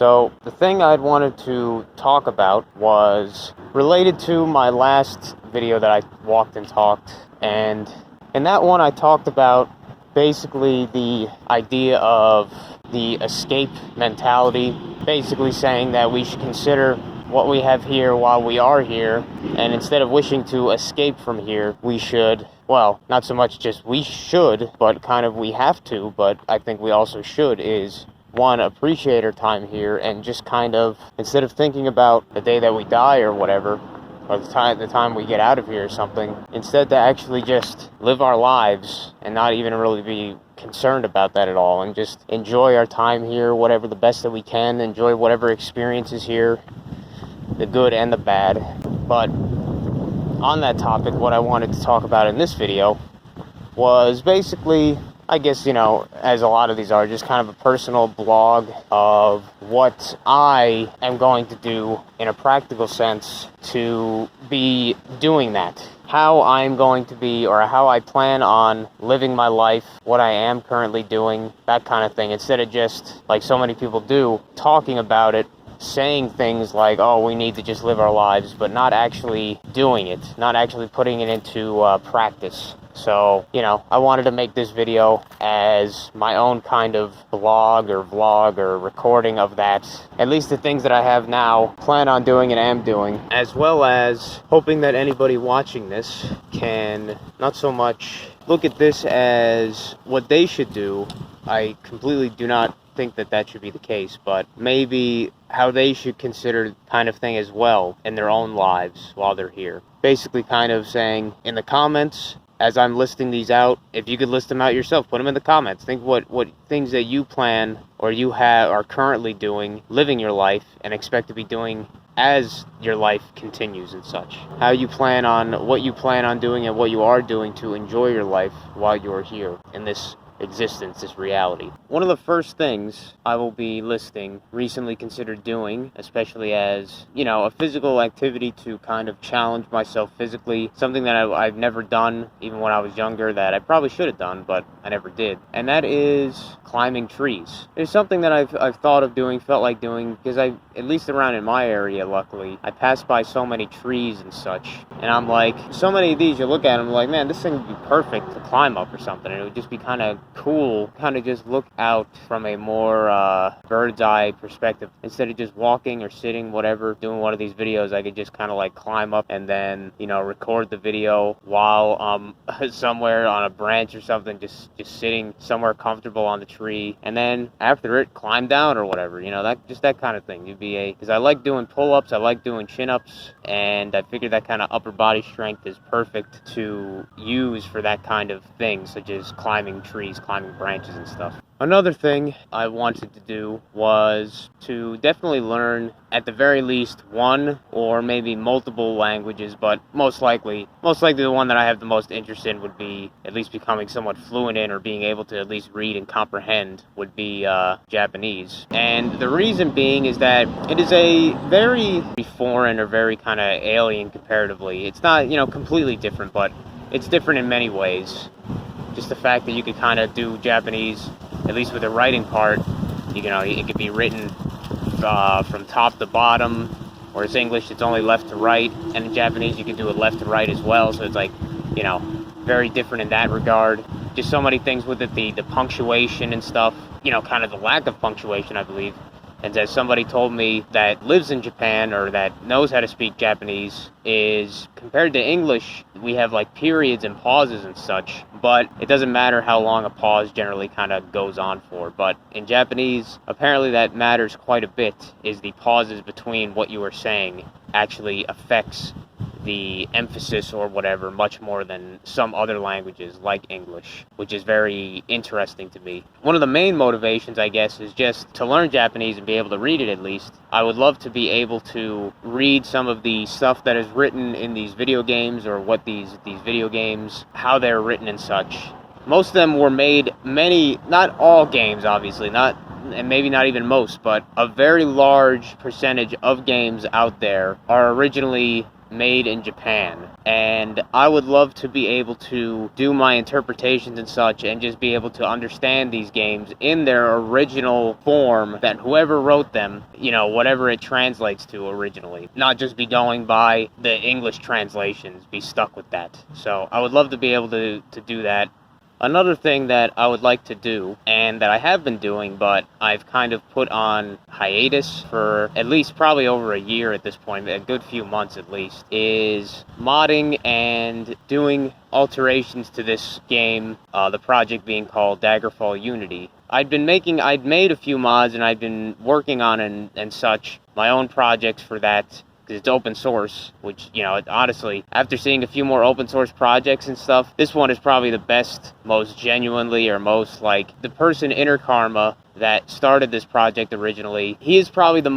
So the thing I'd wanted to talk about was related to my last video that I walked and talked, and in that one I talked about basically the idea of the escape mentality, basically saying that we should consider what we have here while we are here, and instead of wishing to escape from here, we should, well, not so much just we should, but kind of we have to, but I think we also should, is one, appreciate our time here, and just kind of, instead of thinking about the day that we die or whatever, or the time we get out of here or something, instead to actually just live our lives and not even really be concerned about that at all, and just enjoy our time here, whatever the best that we can, enjoy whatever experiences here, the good and the bad. But on that topic, what I wanted to talk about in this video was basically, I guess, as a lot of these are, just kind of a personal blog of what I am going to do in a practical sense to be doing that. How I'm going to be, or how I plan on living my life, what I am currently doing, that kind of thing, instead of just, like so many people do, talking about it, saying things like, oh, we need to just live our lives, but not actually doing it, not actually putting it into practice. So, I wanted to make this video as my own kind of blog or vlog or recording of that, at least the things that I have now, plan on doing and am doing, as well as hoping that anybody watching this can not so much look at this as what they should do. I completely do not think that should be the case, but maybe how they should consider kind of thing as well in their own lives while they're here. Basically kind of saying in the comments, as I'm listing these out, if you could list them out yourself, put them in the comments. Think what things that you plan or you are currently doing, living your life, and expect to be doing as your life continues and such. How you plan on, what you plan on doing and what you are doing to enjoy your life while you're here in this existence, this reality. One of the first things I will be listing, recently considered doing, especially as, a physical activity to kind of challenge myself physically, something that I've never done, even when I was younger, that I probably should have done, but I never did, and that is climbing trees. It's something that I've thought of doing, felt like doing, because at least around in my area, luckily, I pass by so many trees and such, and I'm like, so many of these, you look at them like, man, this thing would be perfect to climb up or something, and it would just be kind of cool, kind of just look out from a more bird's eye perspective. Instead of just walking or sitting, whatever, doing one of these videos, I could just kind of like climb up and then, record the video while somewhere on a branch or something, just sitting somewhere comfortable on the tree, and then after it, climb down or whatever, that kind of thing. Because I like doing pull-ups, I like doing chin-ups, and I figured that kind of upper body strength is perfect to use for that kind of thing, such as climbing trees, climbing branches and stuff. Another thing I wanted to do was to definitely learn, at the very least, one or maybe multiple languages, but most likely the one that I have the most interest in would be at least becoming somewhat fluent in, or being able to at least read and comprehend, would be Japanese. And the reason being is that it is a very foreign or very kind of alien comparatively. It's not, completely different, but it's different in many ways. Just the fact that you could kind of do Japanese, at least with the writing part, it could be written from top to bottom, whereas English, it's only left to right, and in Japanese, you can do it left to right as well, so it's like, very different in that regard. Just so many things with it, the punctuation and stuff, kind of the lack of punctuation, I believe. And as somebody told me that lives in Japan, or that knows how to speak Japanese, is compared to English, we have like periods and pauses and such, but it doesn't matter how long a pause generally kind of goes on for. But in Japanese, apparently that matters quite a bit, is the pauses between what you are saying actually affects the emphasis or whatever much more than some other languages like English, which is very interesting to me. One of the main motivations, I guess, is just to learn Japanese and be able to read it at least. I would love to be able to read some of the stuff that is written in these video games, or what these video games, how they're written and such. Most of them were made, not all games obviously, and maybe not even most, but a very large percentage of games out there are originally made in Japan. And I would love to be able to do my interpretations and such and just be able to understand these games in their original form, that whoever wrote them, whatever it translates to originally, not just be going by the English translations, be stuck with that. So I would love to be able to do that. Another thing that I would like to do, and that I have been doing, but I've kind of put on hiatus for at least probably over a year at this point, a good few months at least, is modding and doing alterations to this game, the project being called Daggerfall Unity. I'd made a few mods, and I'd been working on and such, my own projects for that, because it's open source, which, honestly, after seeing a few more open source projects and stuff, this one is probably the best, most genuinely, or most, the person, Inner Karma, that started this project originally. He has the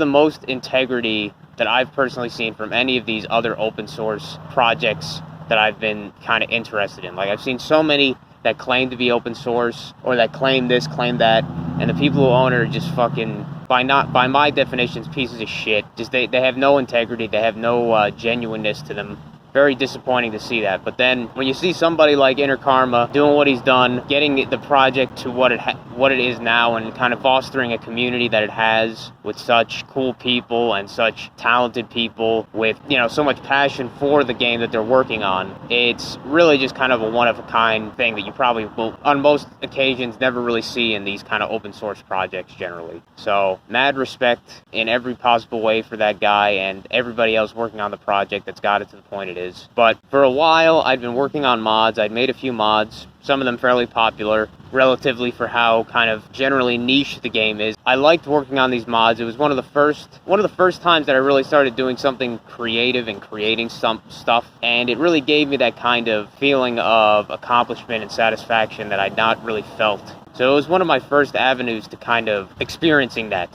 most integrity that I've personally seen from any of these other open source projects that I've been kind of interested in. I've seen so many that claim to be open source, or that claim this, claim that, and the people who own it are just fucking, by my definitions, pieces of shit. Just they have no integrity, they have no genuineness to them. Very disappointing to see that. But then when you see somebody like Inner Karma doing what he's done, getting the project to what it is now, and kind of fostering a community that it has with such cool people and such talented people with, so much passion for the game that they're working on, it's really just kind of a one-of-a-kind thing that you probably will, on most occasions, never really see in these kind of open source projects generally. So, mad respect in every possible way for that guy and everybody else working on the project that's got it to the point it is. But for a while, I'd been working on mods. I'd made a few mods, some of them fairly popular, relatively for how kind of generally niche the game is. I liked working on these mods. It was one of the first times that I really started doing something creative and creating some stuff, and it really gave me that kind of feeling of accomplishment and satisfaction that I'd not really felt. So it was one of my first avenues to kind of experiencing that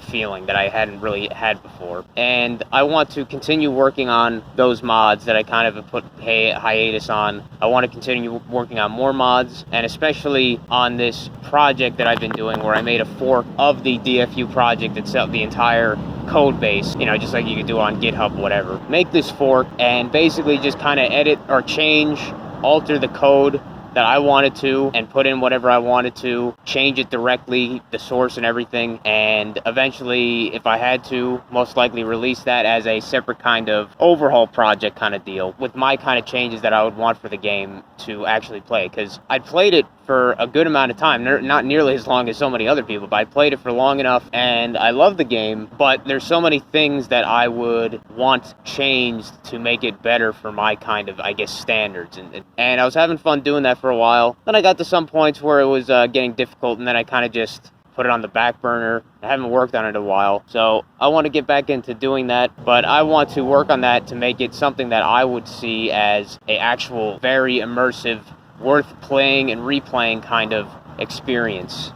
feeling that I hadn't really had before. And I want to continue working on those mods that I kind of have put hiatus on. I want to continue working on more mods, and especially on this project that I've been doing where I made a fork of the DFU project itself, the entire code base, just like you could do on GitHub, whatever. Make this fork and basically just kind of edit or change, alter the code that I wanted to, and put in whatever I wanted to, change it directly, the source and everything, and eventually, if I had to, most likely release that as a separate kind of overhaul project kind of deal, with my kind of changes that I would want for the game to actually play, because I'd played it for a good amount of time, not nearly as long as so many other people, but I played it for long enough, and I love the game, but there's so many things that I would want changed to make it better for my kind of, standards, and I was having fun doing that for a while. Then I got to some points where it was getting difficult, and then I kind of just put it on the back burner. I haven't worked on it in a while, so I want to get back into doing that, but I want to work on that to make it something that I would see as a actual very immersive, worth playing and replaying kind of experience.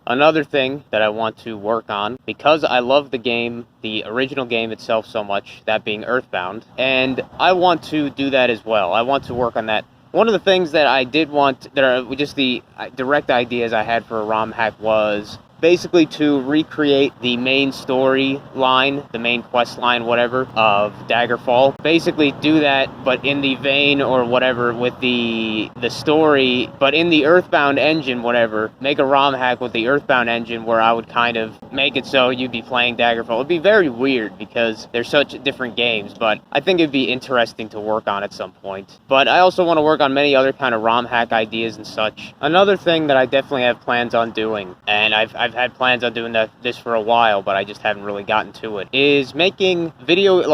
Another thing that I want to work on, because I love the game, the original game itself so much, that being Earthbound, and I want to do that as well. I want to work on that. One of the things that I did want, that are just the direct ideas I had for a ROM hack, was basically to recreate the main story line, the main quest line, whatever, of Daggerfall. Basically do that, but in the vein or whatever with the story, but in the Earthbound engine, whatever. Make a ROM hack with the Earthbound engine where I would kind of make it so you'd be playing Daggerfall. It'd be very weird because they're such different games, but I think it'd be interesting to work on at some point. But I also want to work on many other kind of ROM hack ideas and such. Another thing that I definitely have plans on doing, and I've had plans on doing this for a while, but I just haven't really gotten to it, is making video,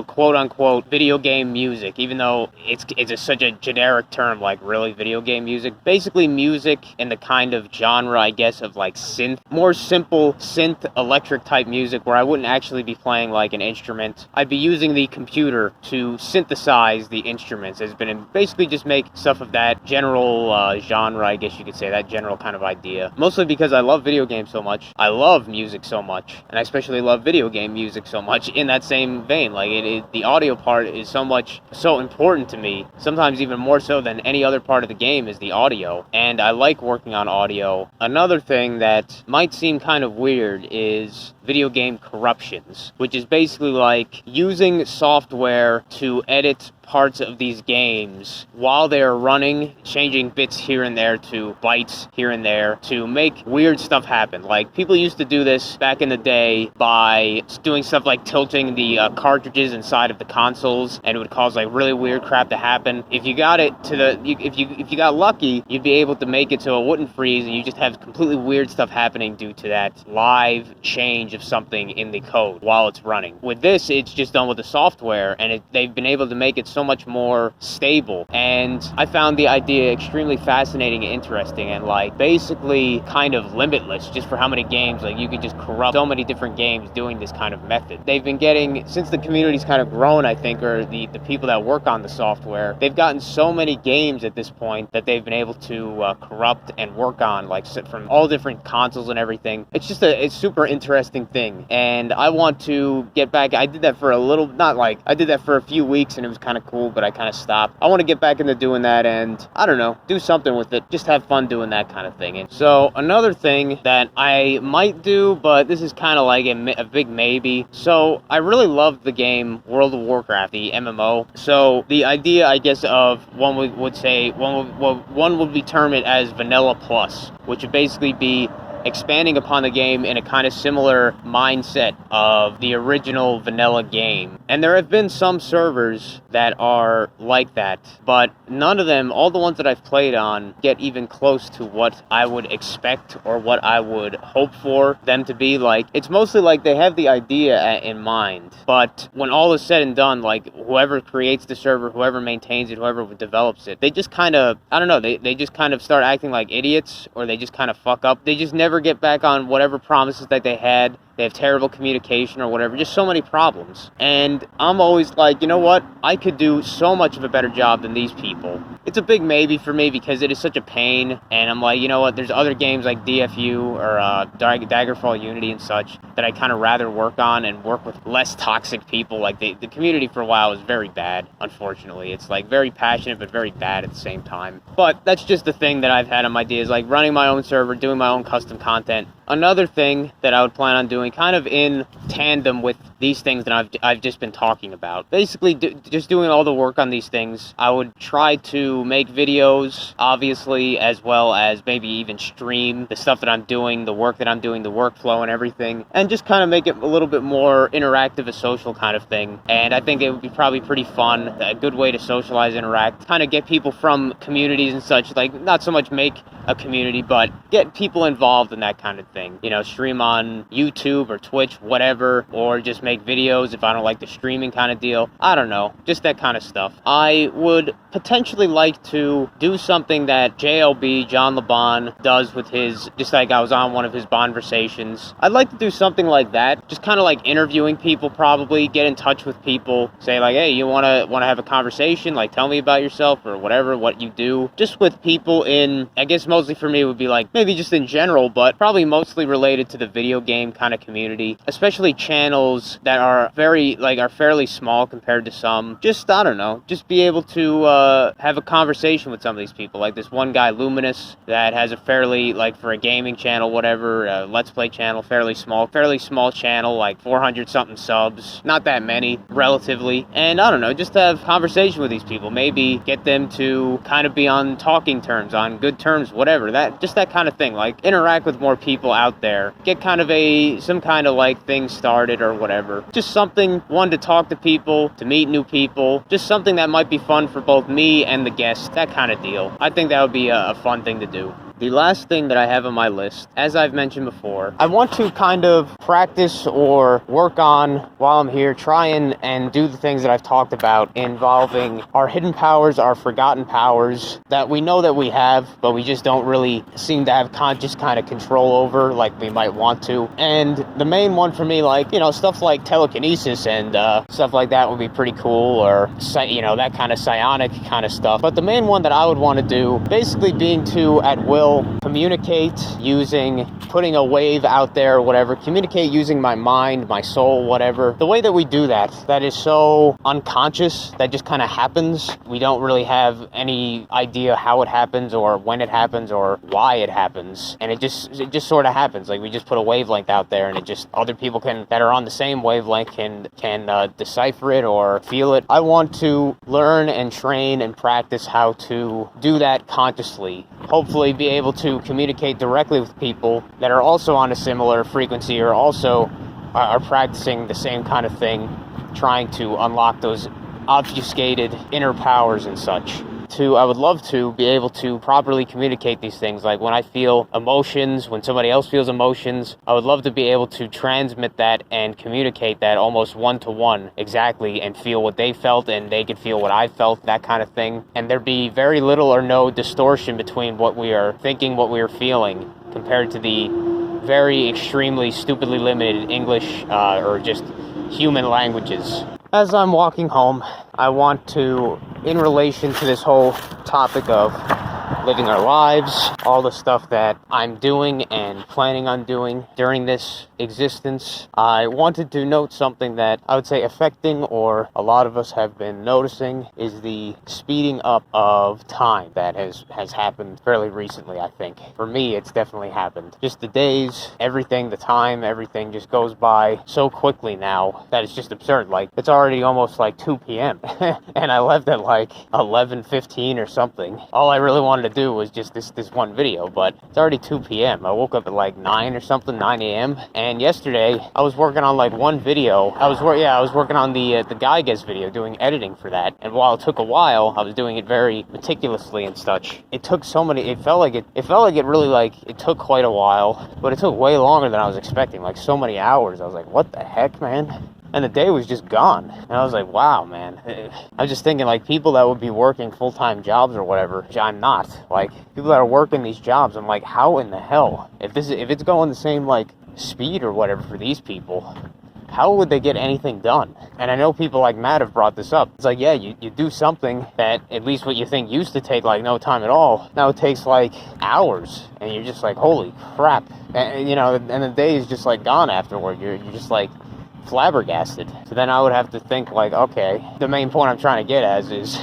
quote unquote video game music, even though it's such a generic term, really video game music. Basically music in the kind of genre, I guess, of synth, more simple synth electric type music where I wouldn't actually be playing an instrument. I'd be using the computer to synthesize the instruments. It's been basically just make stuff of that general genre, I guess you could say, that general kind of idea. Mostly because I love video games so much. I love music so much, and I especially love video game music so much in that same vein. The audio part is so important to me, sometimes even more so than any other part of the game is the audio, and I like working on audio. Another thing that might seem kind of weird is video game corruptions, which is basically like using software to edit parts of these games while they're running, changing bits here and there to bytes here and there to make weird stuff happen. Like, people used to do this back in the day by doing stuff like tilting the cartridges inside of the consoles, and it would cause like really weird crap to happen. If you got it to the, if you got lucky, you'd be able to make it so it wouldn't freeze, and you just have completely weird stuff happening due to that live change of something in the code while it's running. With this, it's just done with the software, and they've been able to make it so much more stable. And I found the idea extremely fascinating and interesting, and like basically kind of limitless just for how many games, like you could just corrupt so many different games doing this kind of method. They've been getting, since the community's kind of grown, I think, or the people that work on the software, they've gotten so many games at this point that they've been able to corrupt and work on, like from all different consoles and everything. It's just it's super interesting thing, and I want to get back. I did that for a little, not like, I did that for a few weeks and it was kind of cool, but I kind of stopped. I want to get back into doing that and, I don't know, do something with it. Just have fun doing that kind of thing. And so another thing that I might do, but this is kind of like a big maybe. So I really love the game World of Warcraft, the MMO. So the idea, I guess, of one would be term it as Vanilla Plus, which would basically be expanding upon the game in a kind of similar mindset of the original vanilla game. And there have been some servers that are like that, but none of them, all the ones that I've played on, get even close to what I would expect or what I would hope for them to be. Like, it's mostly like they have the idea in mind, but when all is said and done, like whoever creates the server, whoever maintains it, whoever develops it, they just kind of, I don't know, they just kind of start acting like idiots, or they just kind of fuck up. They just never get back on whatever promises that they had. They have terrible communication or whatever, just so many problems. And I'm always like, you know what? I could do so much of a better job than these people. It's a big maybe for me because it is such a pain. And I'm like, you know what? There's other games like DFU or Daggerfall Unity and such that I kind of rather work on and work with less toxic people. Like the community for a while was very bad, unfortunately. It's like very passionate but very bad at the same time. But that's just the thing that I've had on my ideas, like running my own server, doing my own custom content. Another thing that I would plan on doing kind of in tandem with these things that I've just been talking about. Basically, just doing all the work on these things. I would try to make videos, obviously, as well as maybe even stream the stuff that I'm doing, the work that I'm doing, the workflow and everything, and just kind of make it a little bit more interactive, a social kind of thing. And I think it would be probably pretty fun, a good way to socialize, interact, kind of get people from communities and such, like not so much make a community, but get people involved in that kind of thing. You know, stream on YouTube or Twitch, whatever, or just make videos if I don't like the streaming kind of deal. I don't know, just that kind of stuff. I would potentially like to do something that JLB, John LeBon, does with his, just like I was on one of his Bonversations. I'd like to do something like that, just kind of like interviewing people, probably get in touch with people, say like, hey, you want to have a conversation, like tell me about yourself or whatever, what you do, just with people in, I guess mostly for me would be like, maybe just in general, but probably mostly related to the video game kind of community, especially channels that are fairly small compared to some. Just, I don't know, just be able to have a conversation with some of these people. Like this one guy, Luminous, that has a fairly, like for a gaming channel, whatever, Let's Play channel, fairly small channel, like 400 something subs, not that many, relatively. And I don't know, just have conversation with these people, maybe get them to kind of be on talking terms, on good terms, whatever, that kind of thing, like interact with more people out there, get kind of some kind of like thing started or whatever. Just something, one, to talk to people, to meet new people, just something that might be fun for both me and the guests, that kind of deal. I think that would be a fun thing to do. The last thing that I have on my list, as I've mentioned before, I want to kind of practice or work on while I'm here, try and do the things that I've talked about involving our hidden powers, our forgotten powers that we know that we have, but we just don't really seem to have conscious kind of control over like we might want to. And the main one for me, like, you know, stuff like telekinesis and stuff like that would be pretty cool, or, you know, that kind of psionic kind of stuff. But the main one that I would want to do, basically being to, at will, will communicate using putting a wave out there or whatever, communicate using my mind, my soul, whatever. The way that we do that is so unconscious, that just kind of happens. We don't really have any idea how it happens or when it happens or why it happens. And it just sort of happens. Like, we just put a wavelength out there, and it just, other people that are on the same wavelength can decipher it or feel it. I want to learn and train and practice how to do that consciously. Hopefully be able to communicate directly with people that are also on a similar frequency or also are practicing the same kind of thing, trying to unlock those obfuscated inner powers and such. I would love to be able to properly communicate these things. Like, when I feel emotions, when somebody else feels emotions, I would love to be able to transmit that and communicate that almost one-to-one exactly, and feel what they felt and they could feel what I felt, that kind of thing. And there be very little or no distortion between what we are thinking, what we are feeling, compared to the very extremely stupidly limited English or just human languages. As I'm walking home, I want to, in relation to this whole topic of living our lives, all the stuff that I'm doing and planning on doing during this existence, I wanted to note something that I would say affecting, or a lot of us have been noticing, is the speeding up of time that has happened fairly recently, I think. For me, it's definitely happened. Just the days, everything, the time, everything just goes by so quickly now that it's just absurd. Like, it's already almost like 2 p.m. and I left at like 11:15 or something. All I really wanted to do was just this one video, but it's already 2 p.m. I woke up at like 9 or something, 9 a.m. And yesterday I was working on like one video. I was working on the Geiges video, doing editing for that. And while it took a while, I was doing it very meticulously and such. It took so many. It felt like it really, like, it took quite a while, but it took way longer than I was expecting. Like, so many hours. I was like, what the heck, man? And the day was just gone. And I was like, wow, man. I was just thinking, like, people that would be working full-time jobs or whatever, which I'm not. Like, people that are working these jobs, I'm like, how in the hell? If it's going the same, like, speed or whatever for these people, how would they get anything done? And I know people like Matt have brought this up. It's like, yeah, you do something that at least what you think used to take, like, no time at all, now it takes, like, hours. And you're just like, holy crap. And the day is just, like, gone afterward. You're just, like, flabbergasted. So then I would have to think, like, okay, the main point I'm trying to get at is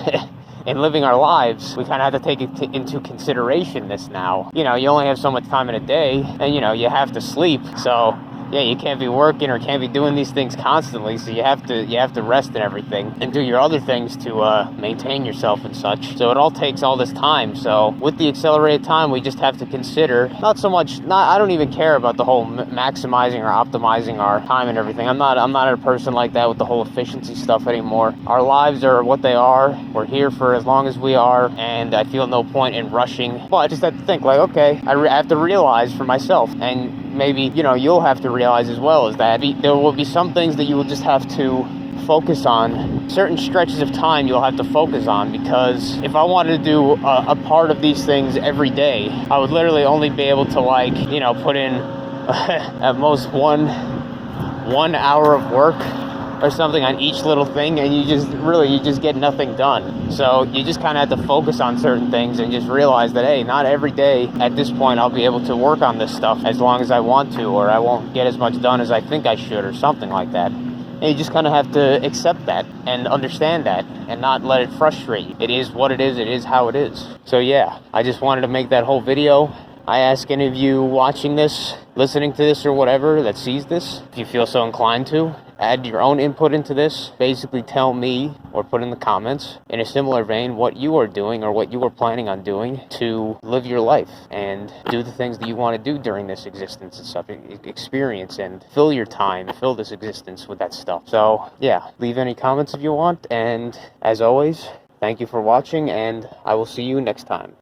in living our lives, we kind of have to take into consideration this now. You only have so much time in a day, and you have to sleep. So yeah, you can't be working or can't be doing these things constantly, so you have to rest and everything and do your other things to maintain yourself and such. So it all takes all this time. So with the accelerated time, we just have to consider I don't even care about the whole maximizing or optimizing our time and everything. I'm not a person like that with the whole efficiency stuff anymore. Our lives are what they are. We're here for as long as we are, and I feel no point in rushing. But I just have to think, like, okay, I have to realize for myself, and maybe you'll have to realize as well, is that there will be some things that you will just have to focus on. Certain stretches of time you'll have to focus on, because if I wanted to do a part of these things every day, I would literally only be able to, like, put in at most one hour of work or something on each little thing, and you just get nothing done. So you just kind of have to focus on certain things and just realize that, hey, not every day at this point I'll be able to work on this stuff as long as I want to, or I won't get as much done as I think I should, or something like that. And you just kind of have to accept that and understand that and not let it frustrate you. It is what it is. It is how it is. So yeah, I just wanted to make that whole video. I ask any of you watching this, listening to this, or whatever that sees this, if you feel so inclined to, add your own input into this. Basically tell me, or put in the comments, in a similar vein, what you are doing or what you are planning on doing to live your life and do the things that you want to do during this existence and stuff, experience and fill your time, fill this existence with that stuff. So yeah, leave any comments if you want, and as always, thank you for watching, and I will see you next time.